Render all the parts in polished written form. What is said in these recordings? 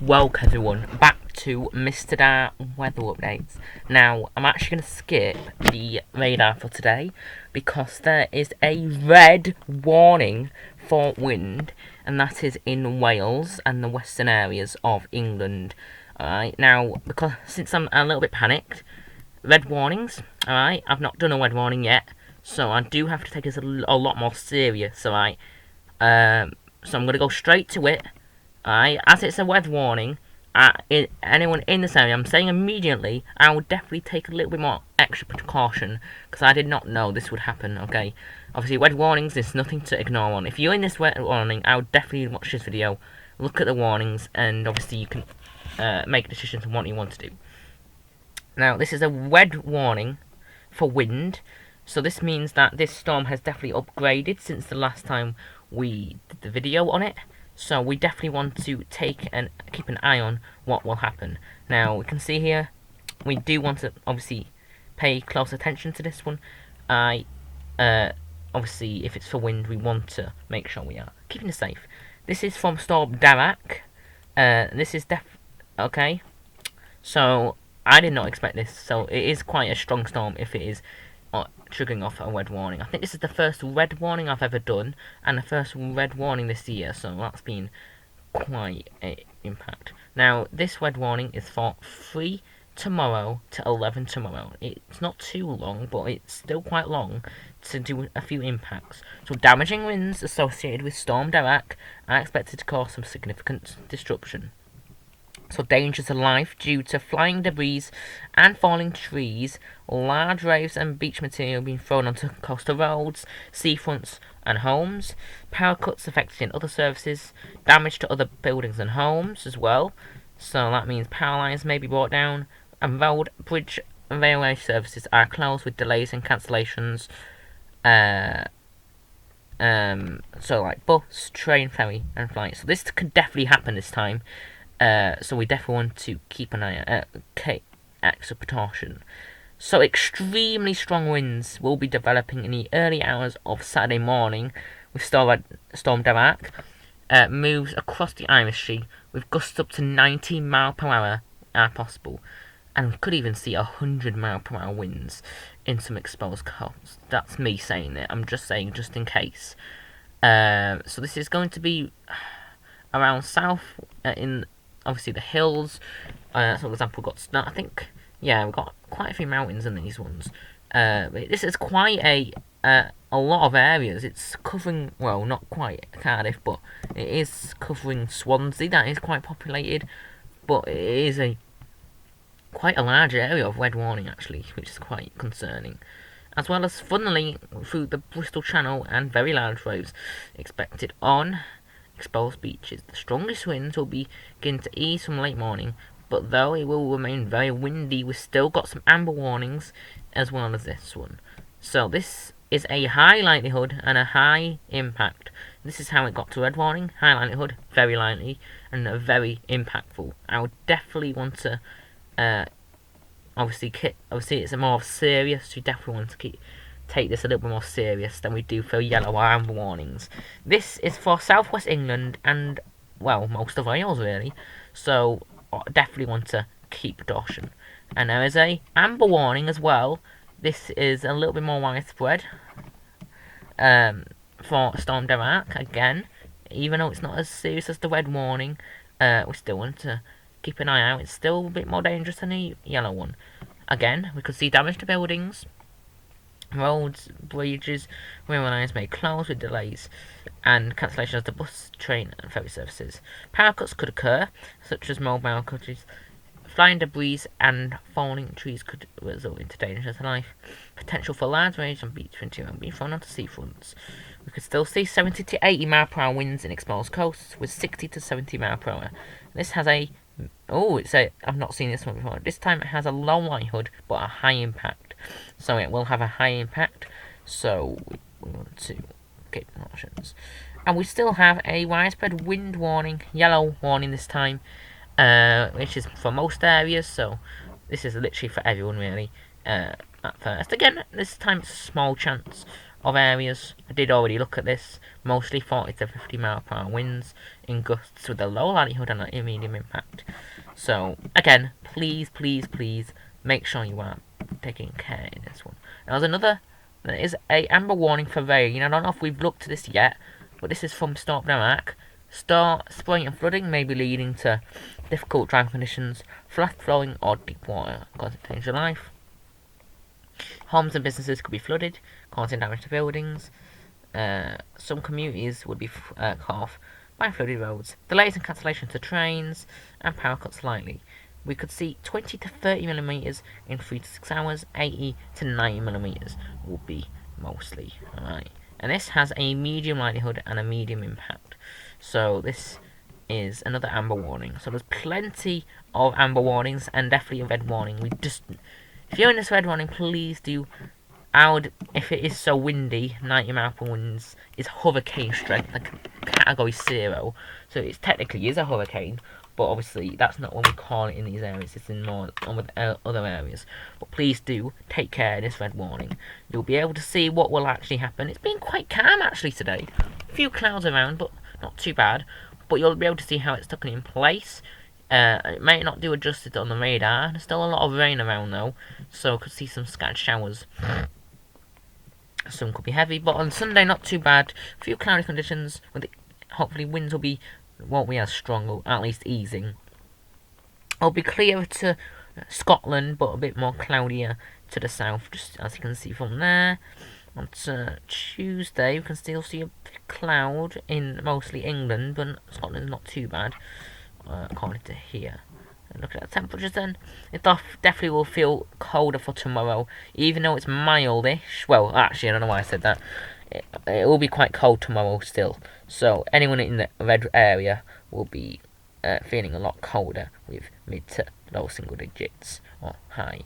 Welcome everyone back to Mr. Darragh weather updates. Now, I'm actually going to skip the radar for today because there is a red warning for wind, and that is in Wales and the western areas of England. Alright, now, since I'm a little bit panicked, red warnings, alright, I've not done a red warning yet, so I do have to take this a lot more serious, alright. So I'm going to go straight to it. As it's a weather warning, anyone in this area, I'm saying immediately, I would definitely take a little bit more extra precaution, because I did not know this would happen, okay? Obviously, weather warnings is nothing to ignore on. If you're in this weather warning, I would definitely watch this video, look at the warnings, and obviously you can make decisions on what you want to do. Now, this is a red warning for wind, so this means that this storm has definitely upgraded since the last time we did the video on it. So we definitely want to keep an eye on what will happen. Now we can see here, we do want to obviously pay close attention to this one. Obviously if it's for wind, we want to make sure we are keeping it safe. This is from Storm Darragh. This is okay. So I did not expect this. So it is quite a strong storm if it is triggering off a red warning. I think this is the first red warning I've ever done, and the first red warning this year, so that's been quite an impact. Now, this red warning is for 3 tomorrow to 11 tomorrow. It's not too long, but it's still quite long to do a few impacts. So, damaging winds associated with Storm Darragh are expected to cause some significant disruption. So dangers to life due to flying debris and falling trees, large waves and beach material being thrown onto coastal roads, seafronts and homes, power cuts affecting other services, damage to other buildings and homes as well. So that means power lines may be brought down, and road, bridge and railway services are closed with delays and cancellations. So like bus, train, ferry and flights. So this could definitely happen this time. So we definitely want to keep an eye on extra precaution. So extremely strong winds will be developing in the early hours of Saturday morning with Storm Darragh. Moves across the Irish Sea with gusts up to 90 mph are possible, and we could even see 100 mph winds in some exposed coasts. That's me saying it. I'm just saying just in case. So this is going to be around south in obviously the hills. So for example, we've got I think we've got quite a few mountains in these ones. This is quite a lot of areas. It's covering, well, not quite Cardiff, but it is covering Swansea. That is quite populated, but it is quite a large area of red warning actually, which is quite concerning. As well as funnelling through the Bristol Channel and very large waves expected on exposed beaches. The strongest winds will begin to ease from late morning, but though it will remain very windy, we've still got some amber warnings as well as this one. So this is a high likelihood and a high impact. This is how it got to red warning: high likelihood, very likely, and very impactful. I would definitely want to obviously it's a more serious. We definitely want to take this a little bit more serious than we do for yellow or amber warnings. This is for southwest England and, well, most of Wales really, so definitely want to keep caution. And there is a amber warning as well. This is a little bit more widespread for Storm Darragh. Again, even though it's not as serious as the red warning, we still want to keep an eye out. It's still a bit more dangerous than the yellow one. Again, we could see damage to buildings, roads, bridges, railway lines may close with delays and cancellations of the bus, train and ferry services. Power cuts could occur, such as mobile outages. Flying debris and falling trees could result into danger to life. Potential for large waves on beach material being thrown onto seafronts. We could still see 70 to 80 mph winds in exposed coasts with 60 to 70 mph. This has I've not seen this one before. This time it has a low likelihood but a high impact. So it will have a high impact. So we want to keep precautions. And we still have a widespread wind warning, yellow warning this time, which is for most areas. So this is literally for everyone really. At first, again, this time it's a small chance of areas. I did already look at this. Mostly 40 to 50 mile per hour winds in gusts with a low likelihood and a medium impact. So again, please make sure you are taking care in this one. Now there is a amber warning for rain. I don't know if we've looked at this yet, but this is from Storm Darragh. Spraying and flooding may be leading to difficult driving conditions, flat flowing or deep water, causing danger to life. Homes and businesses could be flooded, causing damage to buildings. Some communities would be cut off by flooded roads. Delays and cancellations to trains, and power cuts likely. We could see 20 to 30 millimeters in 3 to 6 hours. 80 to 90 millimeters will be mostly. Alright. And this has a medium likelihood and a medium impact. So this is another amber warning. So there's plenty of amber warnings and definitely a red warning. If you're in this red warning, please do. If it is so windy, 90 mile per winds is hurricane strength, like category 0. So it technically is a hurricane, but obviously that's not what we call it in these areas. It's in more other areas. But please do take care of this red warning. You'll be able to see what will actually happen. It's been quite calm actually today. A few clouds around, but not too bad. But you'll be able to see how it's stuck in place. It may not do adjusted on the radar. There's still a lot of rain around though, so I could see some scattered showers. Some could be heavy, but on Sunday not too bad. A few cloudy conditions. Hopefully winds won't be as strong, or at least easing. It'll be clear to Scotland, but a bit more cloudier to the south, just as you can see from there. On Tuesday, we can still see a big cloud in mostly England, but Scotland's not too bad, according to here. And look at the temperatures then. It definitely will feel colder for tomorrow, even though it's mildish. Well, actually, I don't know why I said that. It will be quite cold tomorrow still. So anyone in the red area will be feeling a lot colder with mid to low single digits or high.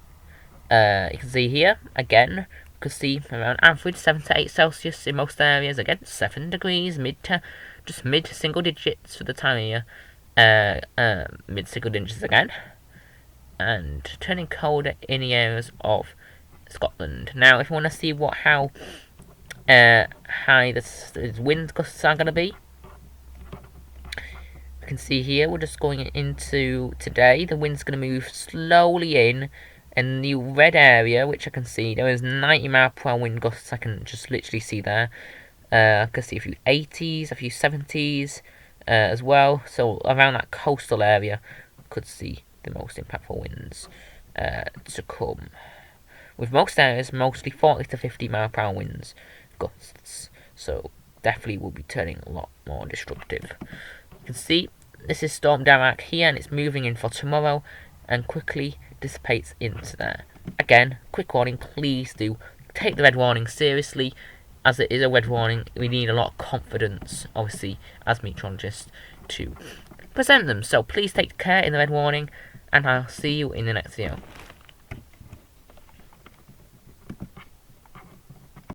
You can see here, again, you can see around average 7 to 8 Celsius in most areas. Again, 7 degrees, mid single digits for the time of year. Mid single digits again, and turning colder in the areas of Scotland. Now, if you want to see how high the wind gusts are going to be, you can see here we're just going into today. The wind's going to move slowly in, and the red area, which I can see, there is 90 mile per hour wind gusts. I can just literally see there. I can see a few 80s, a few 70s. As well, so around that coastal area, could see the most impactful winds to come. With most areas, mostly 40 to 50 mile per hour winds, gusts. So definitely will be turning a lot more destructive. You can see this is Storm Darragh here, and it's moving in for tomorrow, and quickly dissipates into there. Again, quick warning: please do take the red warning seriously. As it is a red warning, we need a lot of confidence, obviously, as meteorologists, to present them. So please take care in the red warning, and I'll see you in the next video.